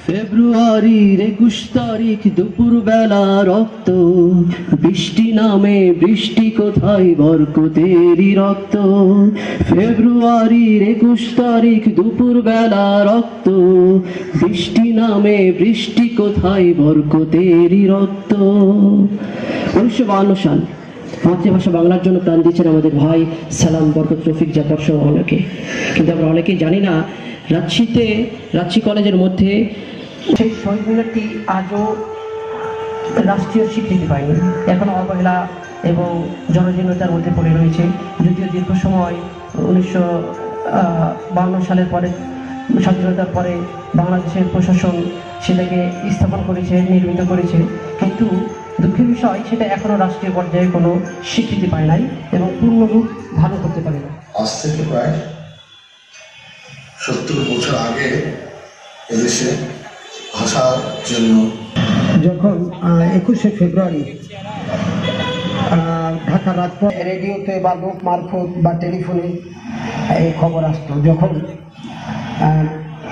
ফেব্রুয়ারির 21 তারিখ দুপুর বেলা রক্ত, বৃষ্টি নামে বৃষ্টি কোথায় বরকতেরই রক্ত। ফেব্রুয়ারির 21 তারিখ দুপুর বেলা রক্ত, বৃষ্টি নামে বৃষ্টি কোথায় বরকতেরই রক্ত। 1952 সাল মাতৃভাষা বাংলার জন্য প্রাণ দিয়েছেন আমাদের ভাই সালাম, বরকত, রফিক, জাফর সহ অনেকে। কিন্তু আমরা অনেকেই জানি না রাজশাহী কলেজের মধ্যে সেই শহীদ মিনারটি আজও রাষ্ট্রীয় স্বীকৃতি পায়নি, এখন অবহেলা এবং জনজীর্ণতার মধ্যে পড়ে রয়েছে। যদিও দীর্ঘ সময় 1952 সালের পরে, স্বাধীনতার পরে বাংলাদেশের প্রশাসন সেটাকে স্থাপন করেছে, নির্মিত করেছে, কিন্তু দুঃখের বিষয় সেটা এখনো রাষ্ট্রীয় পর্যায়ে কোনো স্বীকৃতি পায় নাই এবং পূর্ণরূপ ধারণ করতে পারে না। আজ থেকে প্রায় 70 বছর আগে এদেশে ভাষার জন্য যখন 21শে ফেব্রুয়ারি ঢাকা রাজপথ রেডিওতে বা লোক মারফত বা টেলিফোনে এই খবর আসতো, যখন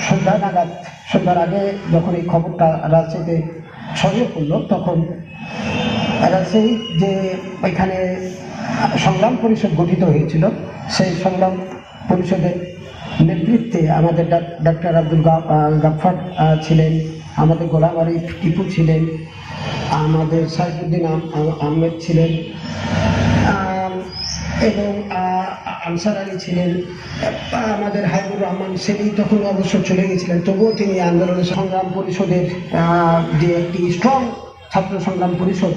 সন্ধ্যার আগে যখন এই খবরটা রাজশাহীতে ছড়িয়ে পড়লো, তখন রাজশাহী যে ওইখানে সংগ্রাম পরিষদ গঠিত হয়েছিল, সেই সংগ্রাম পরিষদের নেতৃত্বে আমাদের ডাক্তার আব্দুল গাফফার ছিলেন, আমাদের গোলাম আরিফ টিপু ছিলেন, আমাদের সাইফুদ্দিন আহমেদ ছিলেন এবং আনসার আলী ছিলেন, আমাদের হাবিবুর রহমান সেলিম তখন অবশ্য চলে গেছিলেন, তবুও তিনি আন্দোলনের সংগ্রাম পরিষদের যে একটি স্ট্রং ছাত্র সংগ্রাম পরিষদ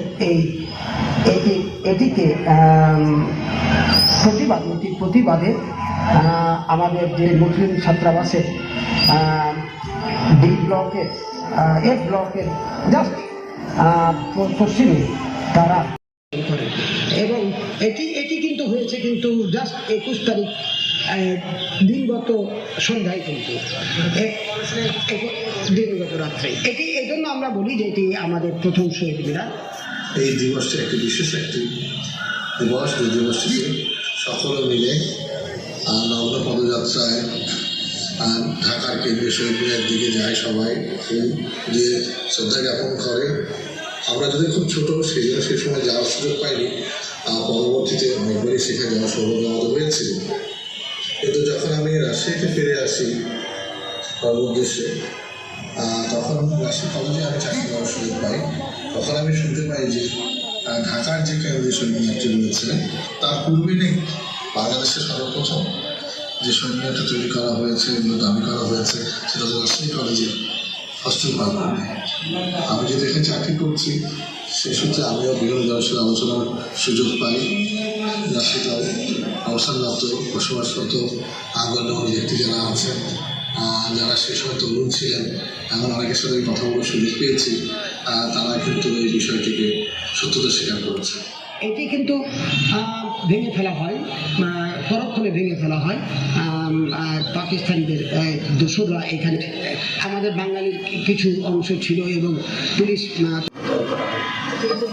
এটিকে প্রতিবাদে আমাদের যে মুসলিম ছাত্রাবাসের ডি ব্লকের এফ ব্লকের জাস্ট পশ্চিমে তারা করে, এবং এটি কিন্তু হয়েছে কিন্তু জাস্ট 21 তারিখ দিনগত সন্ধ্যায়, কিন্তু দিনগত রাত্রে। এটি এই জন্য আমরা বলি যে এটি আমাদের প্রথম শহীদ মিনার। এই দিবসটি একটি বিশেষ একটি দিবস, যে দিবসটিতে সকলে মিলে নগ্ন পদযাত্রায় ঢাকার কেন্দ্রীয় শহীদ মিনারের দিকে যায়, সবাই ফুল দিয়ে শ্রদ্ধা জ্ঞাপন করে। আমরা যদি খুব ছোটো, সেই জন্য সে সময় যাওয়ার সুযোগ পাইনি, পরবর্তীতে অনেকবারই সেখানে যাওয়ার সৌভাগ্য আমাদের হয়েছিল। কিন্তু যখন আমি রাজশাহীতে ফিরে আসি উদ্দেশ্যে, তখন রাজশাহী কলেজে আমি চাকরি করার সুযোগ পাই। তখন আমি শুনতে পাই যে ঢাকার যে কেন্দ্রীয় শহীদ মিনারটি রয়েছে, তার পূর্বে নেই বাংলাদেশের সর্বপ্রথম যে শহীদ মিনারটা তৈরি করা হয়েছে, এগুলো দাবি করা হয়েছে, সেটা হচ্ছে রাজশাহী কলেজে হস্টেল প্রাঙ্গণে। আমি যেহেতু এখানে চাকরি করছি, সে সূত্রে আমিও বিভিন্ন জনের সাথে আলোচনার সুযোগ পাই। রাজশাহীতেও অবস্থানরত, বসবাসরত আগ্রহী ব্যক্তি যারা আছেন, যারা সে সময় তরুণ ছিলেন, এমন অনেকের সাথে কথা বলার সুযোগ পেয়েছি, তারা কিন্তু এই বিষয়টিকে সত্যতা স্বীকার করেছে। এটি কিন্তু ভেঙে ফেলা হয়, পরক্ষণে ভেঙে ফেলা হয় পাকিস্তানিদের দোসররা। এখানে আমাদের বাঙালির কিছু অংশ ছিল এবং পুলিশ।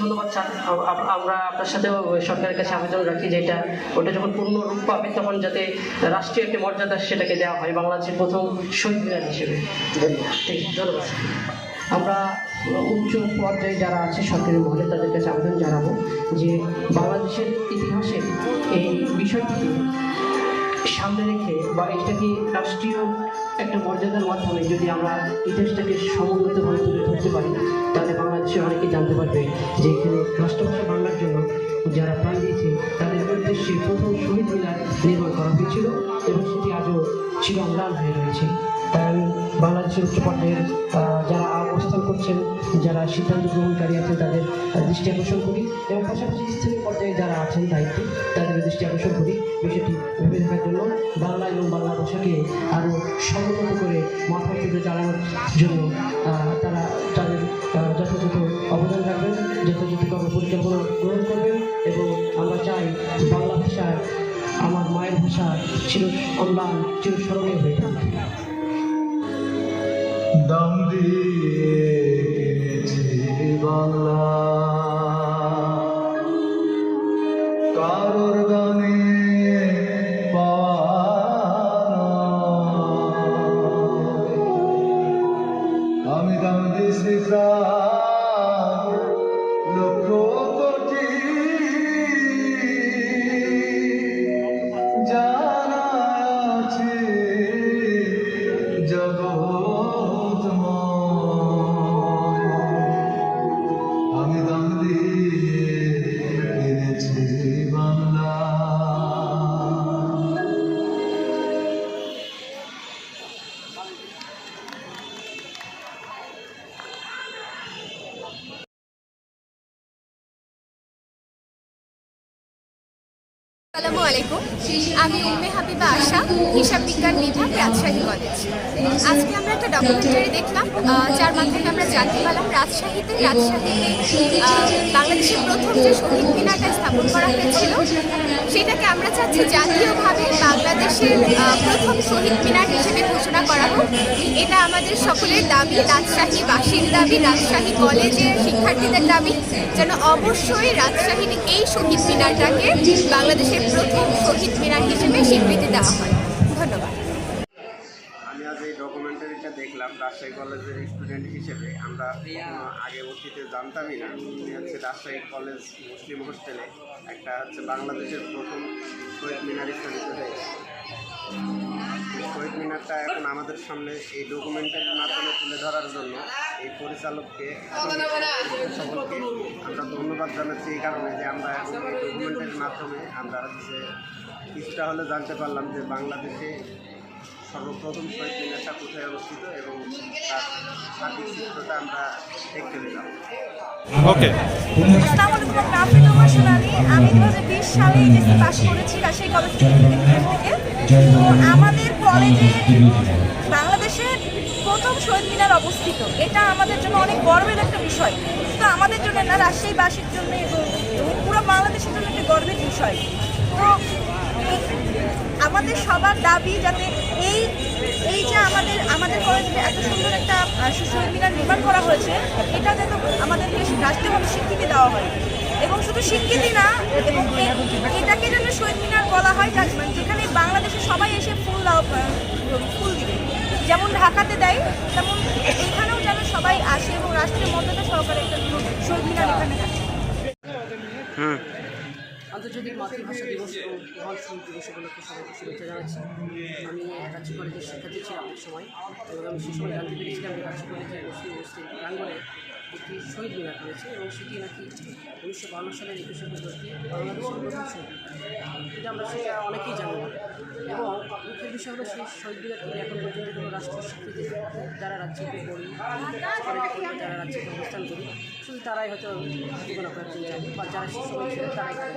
ধন্যবাদ স্যার। আমরা আপনার সাথেও সরকারের কাছে আবেদন রাখি যে ওটা যখন পূর্ণ রূপ পাবে, তখন যাতে রাষ্ট্রীয় একটি মর্যাদা সেটাকে দেওয়া হয় বাংলাদেশের প্রথম শহীদ মিনার হিসেবে। ঠিক, ধন্যবাদ। আমরা উচ্চ পর্যায়ে যারা আছে সরকারি মহলে, তাদের কাছে আবেদন জানাবো যে বাংলাদেশের ইতিহাসের এই বিষয়টিকে সামনে রেখে বা এটাকে রাষ্ট্রীয় একটা মর্যাদার মাধ্যমে যদি আমরা ইতিহাসটাকে সমুন্নতভাবে তুলে ধরতে পারি, তাহলে বাংলাদেশের অনেকে জানতে পারবে যে এখানে রাষ্ট্রভাষা বাংলার জন্য যারা প্রাণ দিয়েছে তাদের উদ্দেশ্যে প্রথম শহীদ মিনার নির্মাণ করা হয়েছিল এবং সেটি আজও চির অম্লান হয়ে রয়েছে। তাই আমি বাংলাদেশের উচ্চ পর্যায়ের যারা অবস্থান করছেন, যারা সিদ্ধান্ত গ্রহণকারী আছেন, তাদের দৃষ্টি আকর্ষণ করি এবং পাশাপাশি স্থানীয় পর্যায়ে যারা আছেন দায়িত্বে, তাদের দৃষ্টি আকর্ষণ করি বিষয়টি ভেবে দেখার জন্য, বাংলা এবং বাংলা ভাষাকে আরও সমুন্নত করে মাথায় তুলে চালানোর জন্য তারা তাদের যথাযথ অবদান রাখবেন, যথাযথভাবে পরিকল্পনা গ্রহণ করবেন। এবং আমরা চাই বাংলা ভাষা আমার মায়ের ভাষা চির অম্লান, চিরস্মরণীয় হয়ে থাকবে। দাম দিয়েছি বাংলা, কারোর গানে পাওয়া আমি দাম দিছি প্রাণ লক্ষ কোটি জানা আছে জগৎময়। আমি দাম দিয়ে কিনেছি বাংলা। আসসালামু আলাইকুম, আমি উম্মে হাবিবা আশা, হিসাব বিজ্ঞান বিভাগ, রাজশাহী কলেজ। আজকে আমরা একটা ডকুমেন্টারি দেখলাম, যার মাধ্যমে আমরা জানতে পারলাম রাজশাহীতে বাংলাদেশের প্রথম যে শহীদ মিনারটা স্থাপন করা হয়েছিল সেটাকে আমরা চাচ্ছি জাতীয়ভাবে বাংলাদেশের প্রথম শহীদ মিনার হিসেবে ঘোষণা করা হোক। এটা আমাদের সকলের দাবি, রাজশাহীবাসীর দাবি, রাজশাহী কলেজের শিক্ষার্থীদের দাবি, যেন অবশ্যই রাজশাহীর এই শহীদ মিনারটাকে বাংলাদেশের প্রথম শহীদ মিনার হিসেবে স্বীকৃতি দেওয়া হয়। ধন্যবাদ। আমি আজ এই ডকুমেন্টারিটা দেখলাম রাজশাহী কলেজের স্টুডেন্ট হিসেবে। আমরা আগে অতীতে জানতামই না হচ্ছে রাজশাহী কলেজ মুসলিম হোস্টেলে একটা হচ্ছে বাংলাদেশের প্রথম শহীদ মিনার স্থাপিত হয়েছে। শহীদ মিনারটা এখন আমাদের সামনে এই ডকুমেন্টারির মাধ্যমে তুলে ধরার জন্য এই পরিচালককে সকলকে আমরা ধন্যবাদ জানাচ্ছি এই কারণে যে আমরা এখন এই ডকুমেন্টারির মাধ্যমে আমরা হচ্ছে কিছুটা হলে জানতে পারলাম যে বাংলাদেশে সর্বপ্রথম শহীদ মিনারটা কোথায় অবস্থিত এবং তার সঠিক চিত্রটা আমরা দেখতে পেলাম। ওকে, আসসালামু আলাইকুম, নাফিন ওমর সোনালী। আমি 2020 সালে এইচএসসি পাস করেছি রাজশাহী কলেজ থেকে। তো আমাদের কলেজে বাংলাদেশের প্রথম শহীদ মিনার অবস্থিত, এটা আমাদের জন্য অনেক গর্বের একটা বিষয়। তো আমাদের জন্য না, রাজশাহীবাসীর জন্য এবং পুরো বাংলাদেশের জন্য একটা গর্বের বিষয়। তো আমাদের সবার দাবি যাতে এই যে আমাদের কলেজে এত সুন্দর একটা শহীদ মিনার নির্মাণ করা হয়েছে, এটা যাতে আমাদেরকে রাষ্ট্রীয়ভাবে স্বীকৃতি দেওয়া হয়। এবং শুধু স্বীকৃতি না, এবং এটাকে যেন শহীদ মিনার বলা হয় যেখানে বাংলাদেশে সবাই এসে ফুল দিবে, যেমন ঢাকাতে দেয় তেমন এখানেও যেন সবাই আসে এবং রাষ্ট্রীয় মর্যাদা সহকারে একটা শহীদ মিনার এখানে থাকে। আন্তর্জাতিক মাতৃভাষা দিবস ও মহান শহীদ দিবস উপলক্ষে সবাইকে শুভেচ্ছা জানাচ্ছি। আমি রাজশাহী কলেজের শিক্ষার্থী ছিলাম এক সময়, এবং আমি সে সময় জানতে পেরেছিলাম যে রাজশাহী কলেজের মুসলিম হোস্টেল প্রাঙ্গণে একটি শহীদ মিনার রয়েছে এবং সেটি নাকি 1952 সালের 21শে ফেব্রুয়ারি বাংলাদেশের প্রথম শহীদ মিনার। এটা আমরা সেটা অনেকেই জানি না, এবং মুখ্য বিষয় হলো সেই শহীদ মিনারটি এখন পর্যন্ত কোনো রাষ্ট্রীয় স্বীকৃতি যারা রাজ্যকে পড়ি কলেজে পড়ি, যারা রাজ্যকে অবস্থান করি, শুধু তারাই হয়তো জীবন কয়েকজন জানি, বা যারা সে সময় ছিল তারাই জানে।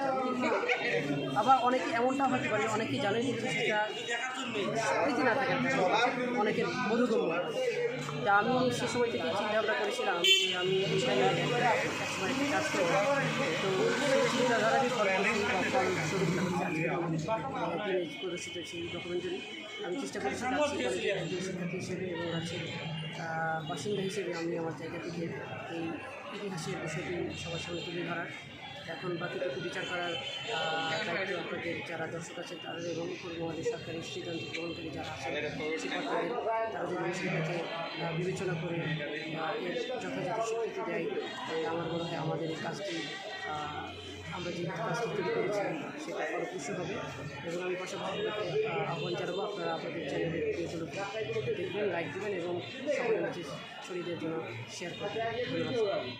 আবার অনেকে এমনটাও হতে পারে অনেকেই জানেন কিন্তু সেটা স্বীকৃতি না থাকে, অনেকের বোধগম্য। তা আমি সে সময় থেকে চিন্তাভাবনা করেছিলাম যে আমি এই সময় একটি কাজ করব। তো সেই চিন্তাধারারই ফলপ্রসূ প্রদর্শিত সেই ডকুমেন্টারি আমি চেষ্টা করেছি রাজশাহী কলেজের একজন শিক্ষার্থী হিসেবে এবং রাজশাহীর বাসিন্দা হিসেবে আমি আমার জায়গা থেকে এই ইতিহাসের বিষয়টি সবার সামনে তুলে ধরার। এখন বাকিটুকু বিচার করার দায়িত্ব আপনাদের যারা দর্শক আছেন তাদের এবং আমাদের সরকারি সিদ্ধান্ত গ্রহণকারী যারা আছেন শিক্ষার্থীদের, তারা যদি বিষয়টাকে বিবেচনা করে এর যথাযথ স্বীকৃতি দেয়, আমার মনে হয় আমাদের এই কাজটি আমরা যে কাজটি তৈরি করেছি সেটা ফলপ্রসূ হবে। এবং আমি পাশাপাশি আহ্বান জানাবো আপনারা আপনাদের চ্যানেলের ভিডিওগুলোকে দেখবেন, লাইক দেবেন এবং সকলের মাঝে ছড়িয়ে দেওয়ার জন্য শেয়ার করবেন। ধন্যবাদ।